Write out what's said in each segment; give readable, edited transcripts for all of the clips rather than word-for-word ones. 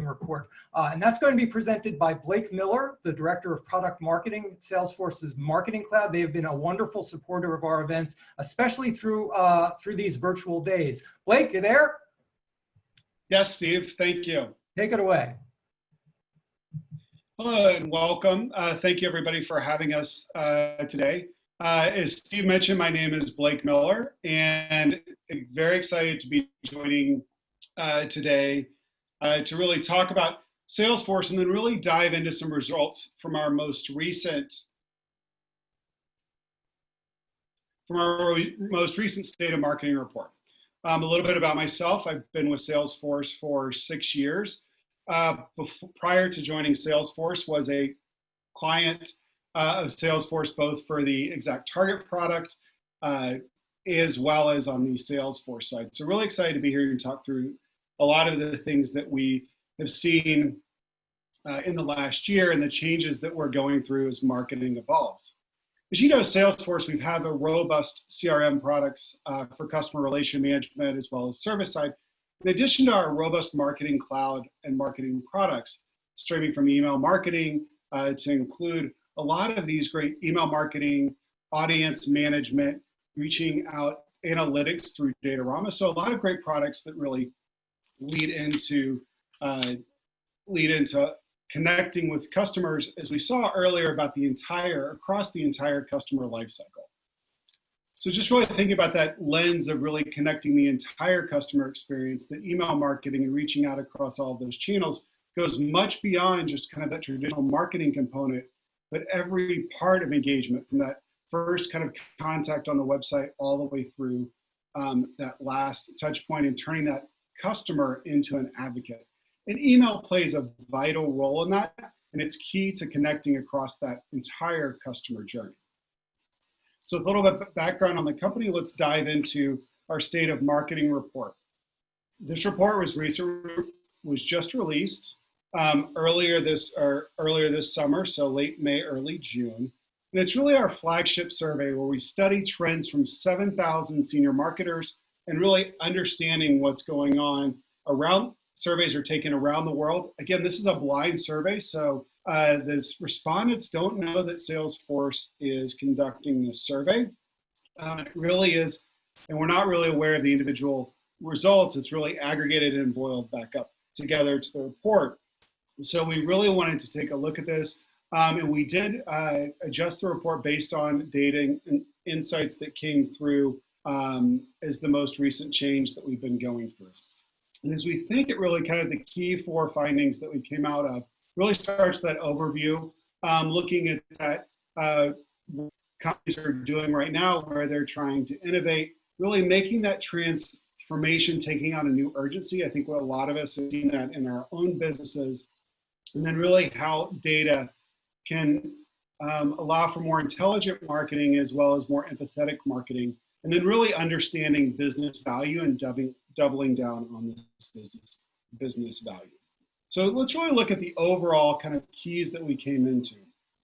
report. And that's going to be presented by Blake Miller, the Director of Product Marketing at Salesforce's Marketing Cloud. They have been a wonderful supporter of our events, especially through these virtual days. Blake, you there? Yes, Steve, thank you. Take it away. Hello and welcome. Thank you everybody for having us today. As Steve mentioned, my name is Blake Miller, and I'm very excited to be joining today to really talk about Salesforce and then really dive into some results from our most recent State of Marketing report. A little bit about myself. I've been with Salesforce for 6 years. Prior to joining Salesforce, was a client of Salesforce, both for the Exact Target product as well as on the Salesforce side. So really excited to be here and talk through a lot of the things that we have seen in the last year and the changes that we're going through as marketing evolves. As you know, Salesforce, we have a robust CRM products for customer relation management as well as service side. In addition to our robust marketing cloud and marketing products, streaming from email marketing to include a lot of these great email marketing, audience management, reaching out analytics through Datorama. So a lot of great products that really lead into connecting with customers, as we saw earlier, about across the entire customer lifecycle. So just really thinking about that lens of really connecting the entire customer experience, the email marketing and reaching out across all of those channels goes much beyond just kind of that traditional marketing component, but every part of engagement from that first kind of contact on the website all the way through that last touch point and turning that customer into an advocate. And email plays a vital role in that, and it's key to connecting across that entire customer journey. So with a little bit of background on the company, let's dive into our State of Marketing report. This report was just released earlier this summer, so late May, early June. And it's really our flagship survey where we study trends from 7,000 senior marketers and really understanding what's going on around. Surveys are taken around the world. Again, this is a blind survey, so the respondents don't know that Salesforce is conducting this survey. It really is, and we're not really aware of the individual results. It's really aggregated and boiled back up together to the report. So we really wanted to take a look at this, and we did adjust the report based on data and insights that came through as the most recent change that we've been going through. And as we think it really kind of the key 4 findings that we came out of, really starts that overview, looking at that what companies are doing right now, where they're trying to innovate, really making that transformation, taking on a new urgency. I think what a lot of us have seen that in our own businesses, and then really how data can allow for more intelligent marketing as well as more empathetic marketing, and then really understanding business value and doubling down on this business value. So let's really look at the overall kind of keys that we came into.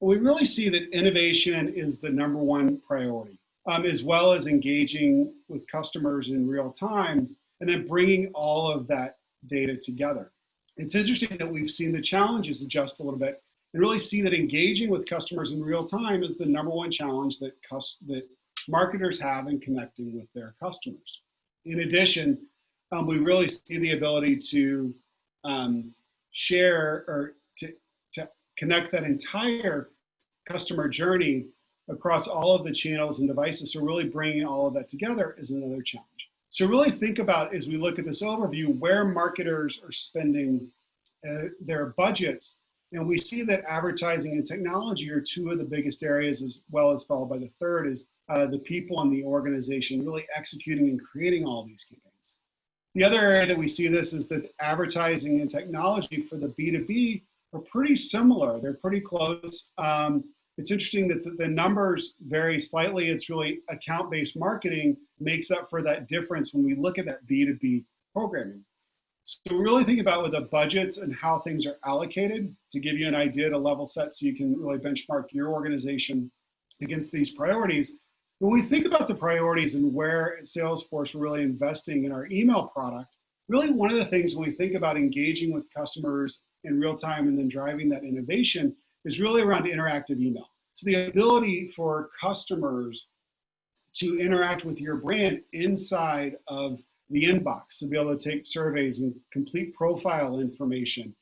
We really see that innovation is the #1 priority, as well as engaging with customers in real time, and then bringing all of that data together. It's interesting that we've seen the challenges adjust a little bit and really see that engaging with customers in real time is the #1 challenge that marketers have in connecting with their customers. In addition, we really see the ability to share or to connect that entire customer journey across all of the channels and devices. So really bringing all of that together is another challenge. So really think about, as we look at this overview, where marketers are spending their budgets. And we see that advertising and technology are 2 of the biggest areas, as well as followed by the third is the people in the organization really executing and creating all these campaigns. The other area that we see this is that advertising and technology for the B2B are pretty similar. They're pretty close. It's interesting that the numbers vary slightly. It's really account-based marketing makes up for that difference when we look at that B2B programming. So really think about with the budgets and how things are allocated to give you an idea to level set so you can really benchmark your organization against these priorities. When we think about the priorities and where at Salesforce we're really investing in our email product, really one of the things when we think about engaging with customers in real time and then driving that innovation is really around interactive email. So the ability for customers to interact with your brand inside of the inbox, to be able to take surveys and complete profile information,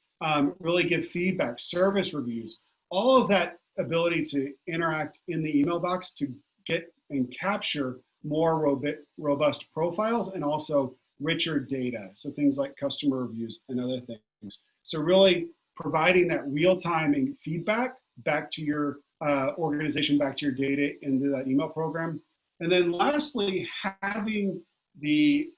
really give feedback, service reviews, all of that ability to interact in the email box to get and capture more robust profiles and also richer data. So things like customer reviews and other things. So really providing that real-time feedback back to your organization, back to your data into that email program. And then lastly, having the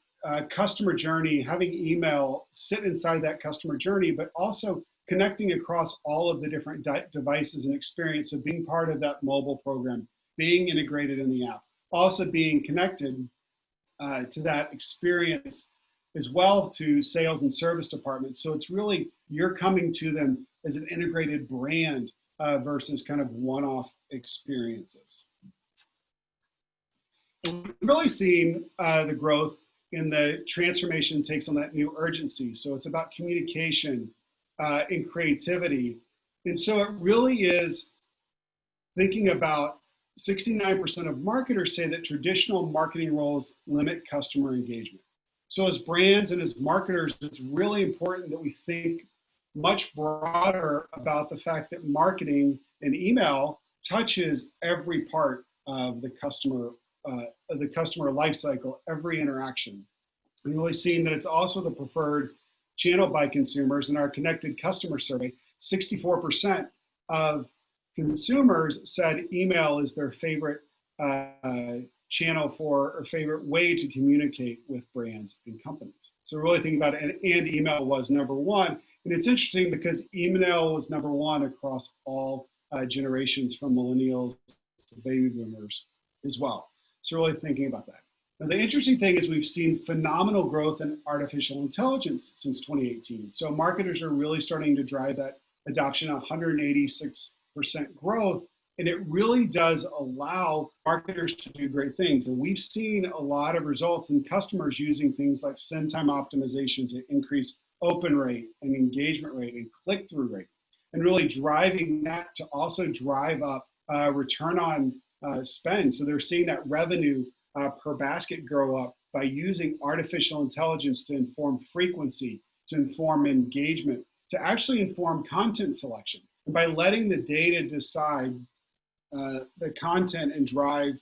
customer journey, having email sit inside that customer journey, but also connecting across all of the different devices and experience of being part of that mobile program, being integrated in the app, also being connected to that experience as well to sales and service departments. So it's really, you're coming to them as an integrated brand versus kind of one-off experiences. We've really seen the growth in the transformation takes on that new urgency. So it's about communication and creativity. And so it really is thinking about 69% of marketers say that traditional marketing roles limit customer engagement. So as brands and as marketers, it's really important that we think much broader about the fact that marketing and email touches every part of the customer life cycle, every interaction. And really seeing that it's also the preferred channel by consumers. In our connected customer survey, 64% of consumers said email is their favorite channel for, or favorite way to communicate with brands and companies. So really thinking about it, and email was number one. And it's interesting because email was number one across all generations, from millennials to baby boomers as well. So really thinking about that. Now, the interesting thing is we've seen phenomenal growth in artificial intelligence since 2018. So marketers are really starting to drive that adoption, 186% growth. And it really does allow marketers to do great things. And we've seen a lot of results in customers using things like send time optimization to increase open rate and engagement rate and click-through rate, and really driving that to also drive up return on spend. So they're seeing that revenue per basket grow up by using artificial intelligence to inform frequency, to inform engagement, to actually inform content selection. And by letting the data decide the content and drive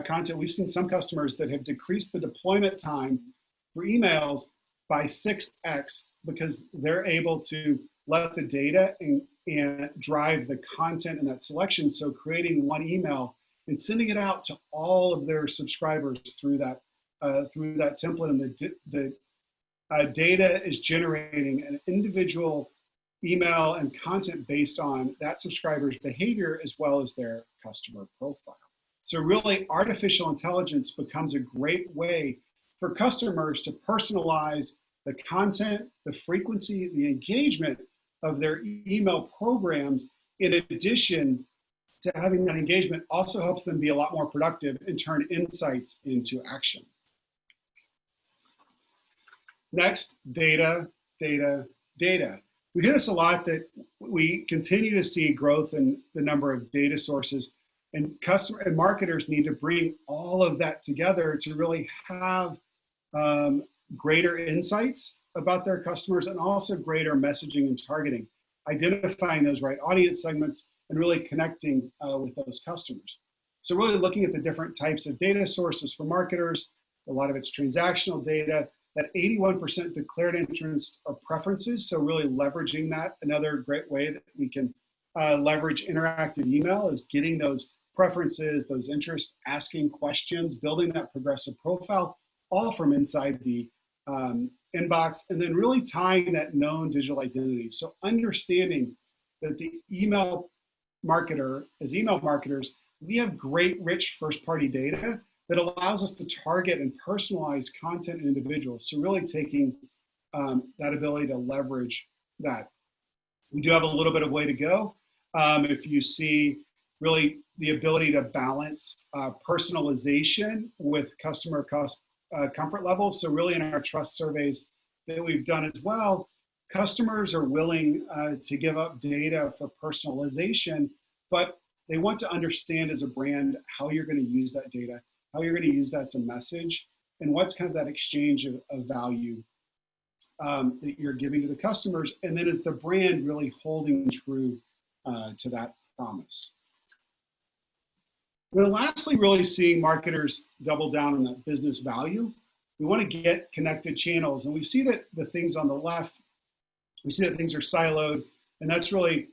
content, we've seen some customers that have decreased the deployment time for emails by 6x because they're able to let the data and drive the content and that selection. So creating one email and sending it out to all of their subscribers through that template, and the data is generating an individual email and content based on that subscriber's behavior as well as their customer profile. So really, artificial intelligence becomes a great way for customers to personalize the content, the frequency, the engagement of their email programs. In addition to having that engagement, also helps them be a lot more productive and turn insights into action. Next, data, data, data. We hear this a lot, that we continue to see growth in the number of data sources, and customer and marketers need to bring all of that together to really have greater insights about their customers, and also greater messaging and targeting, identifying those right audience segments and really connecting with those customers. So really looking at the different types of data sources for marketers, a lot of it's transactional data. That 81% declared interest or preferences, so really leveraging that. Another great way that we can leverage interactive email is getting those preferences, those interests, asking questions, building that progressive profile, all from inside the inbox, and then really tying that known digital identity. So understanding that the email marketer, as email marketers, we have great, rich first-party data that allows us to target and personalize content and individuals. So really taking that ability to leverage that. We do have a little bit of way to go. If you see really the ability to balance personalization with customer comfort levels. So really in our trust surveys, that we've done as well, customers are willing to give up data for personalization, but they want to understand as a brand how you're going to use that data, how you're going to use that to message, and what's kind of that exchange of value that you're giving to the customers. And then is the brand really holding true to that promise? Then lastly, really seeing marketers double down on that business value. We want to get connected channels, and we see that the things on the left, we see that things are siloed, and that's really,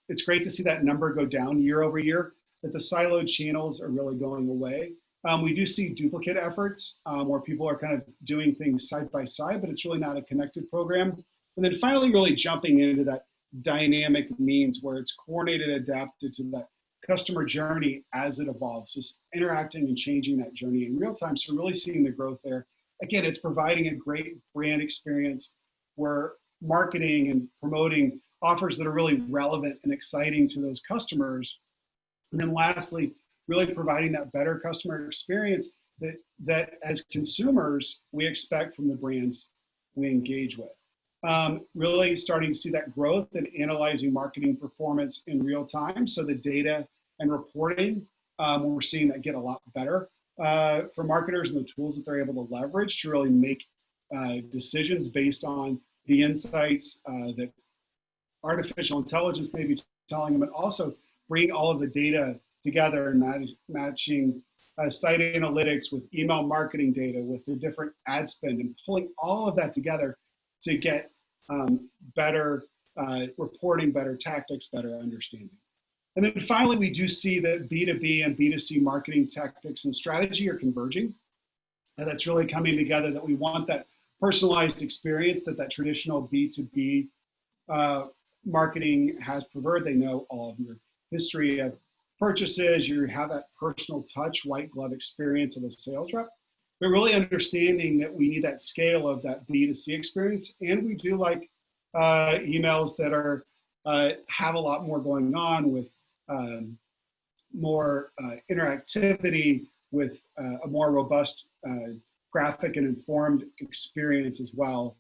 it's great to see that number go down year over year, that the siloed channels are really going away. We do see duplicate efforts where people are kind of doing things side by side, but it's really not a connected program. And then finally, really jumping into that dynamic means where it's coordinated, adapted to that customer journey as it evolves, just interacting and changing that journey in real time. So really seeing the growth there. Again, it's providing a great brand experience where marketing and promoting offers that are really relevant and exciting to those customers. And then lastly, really providing that better customer experience that as consumers, we expect from the brands we engage with. Really starting to see that growth and analyzing marketing performance in real time. So the data and reporting, we're seeing that get a lot better for marketers and the tools that they're able to leverage to really make decisions based on the insights that artificial intelligence may be telling them, and also bring all of the data together and matching site analytics with email marketing data, with the different ad spend, and pulling all of that together to get better reporting, better tactics, better understanding. And then finally, we do see that B2B and B2C marketing tactics and strategy are converging. And that's really coming together, that we want that personalized experience that traditional B2B marketing has preferred. They know all of your history of purchases, you have that personal touch, white glove experience of a sales rep, but really understanding that we need that scale of that B2C experience. And we do like emails that are have a lot more going on, with more interactivity, with a more robust graphic and informed experience as well,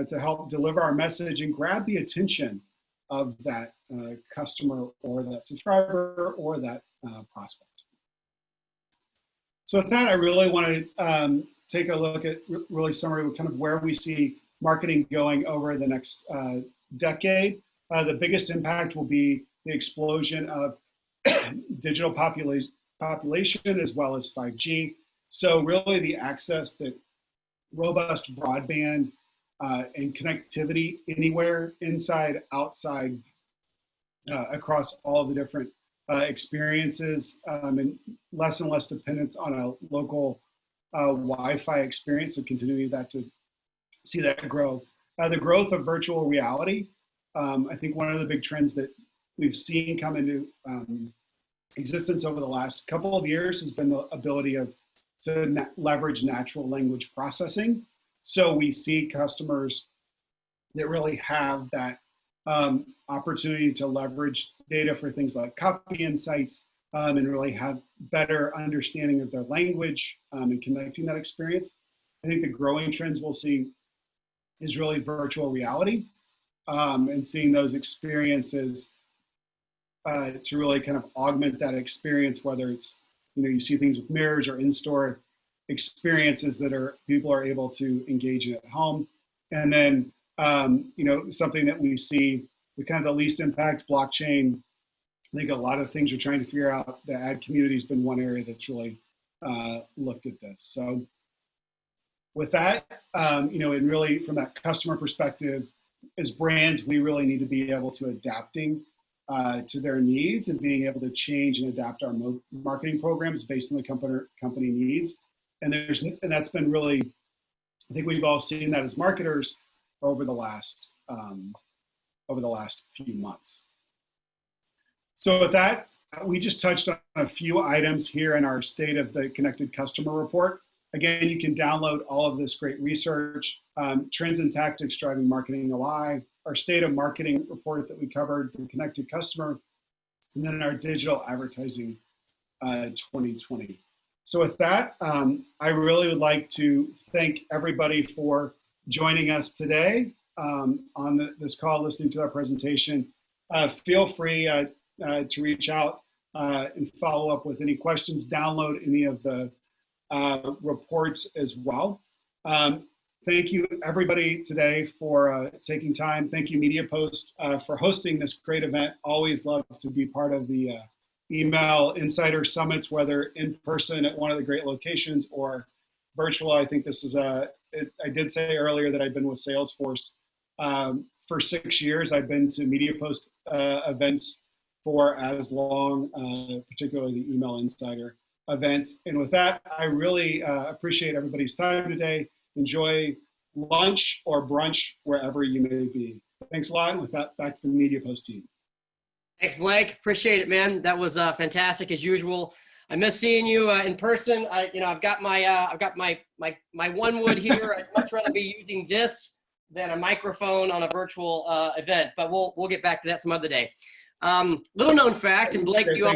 to help deliver our message and grab the attention of that customer or that subscriber or that prospect. So with that, I really want to take a look at really summary of kind of where we see marketing going over the next decade. The biggest impact will be the explosion of digital population as well as 5G. So really the access that robust broadband and connectivity anywhere, inside, outside, across all of the different experiences, and less dependence on a local Wi-Fi experience, so continuing that to see that grow. The growth of virtual reality, I think one of the big trends that we've seen come into existence over the last couple of years has been the ability to leverage natural language processing. So we see customers that really have that opportunity to leverage data for things like copy insights, and really have better understanding of their language and connecting that experience. I think the growing trends we'll see is really virtual reality, and seeing those experiences to really kind of augment that experience, whether it's, you see things with mirrors or in-store experiences that people are able to engage in at home. And then, something that we see with kind of the least impact, blockchain. I think a lot of things are trying to figure out. The ad community has been one area that's really looked at this. So with that, and really from that customer perspective, as brands, we really need to be able to adapting to their needs and being able to change and adapt our marketing programs based on the company needs. And that's been really, I think we've all seen that as marketers over the last few months. So with that, we just touched on a few items here in our State of the Connected Customer report. Again, you can download all of this great research, trends and tactics driving marketing OI, our State of Marketing report that we covered, the Connected Customer, and then our Digital Advertising 2020. So with that, I really would like to thank everybody for joining us today on this call, listening to our presentation. Feel free to reach out and follow up with any questions, download any of the reports as well. Thank you everybody today for taking time. Thank you MediaPost for hosting this great event. Always love to be part of the email insider summits, whether in person at one of the great locations or virtual. I think this is I did say earlier that I've been with Salesforce for 6 years. I've been to MediaPost events for as long, particularly the email insider events. And with that, I really appreciate everybody's time today. Enjoy lunch or brunch wherever you may be. Thanks a lot. And with that, back to the MediaPost team. Thanks, Blake. Appreciate it, man. That was fantastic as usual. I miss seeing you in person. I've got my one wood here. I'd much rather be using this than a microphone on a virtual event. But we'll get back to that some other day. Little known fact, and Blake, you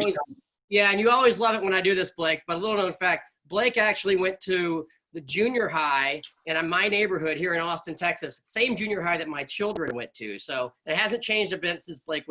always love it when I do this, Blake. But a little known fact, Blake actually went to the junior high in my neighborhood here in Austin, Texas. Same junior high that my children went to. So it hasn't changed a bit since Blake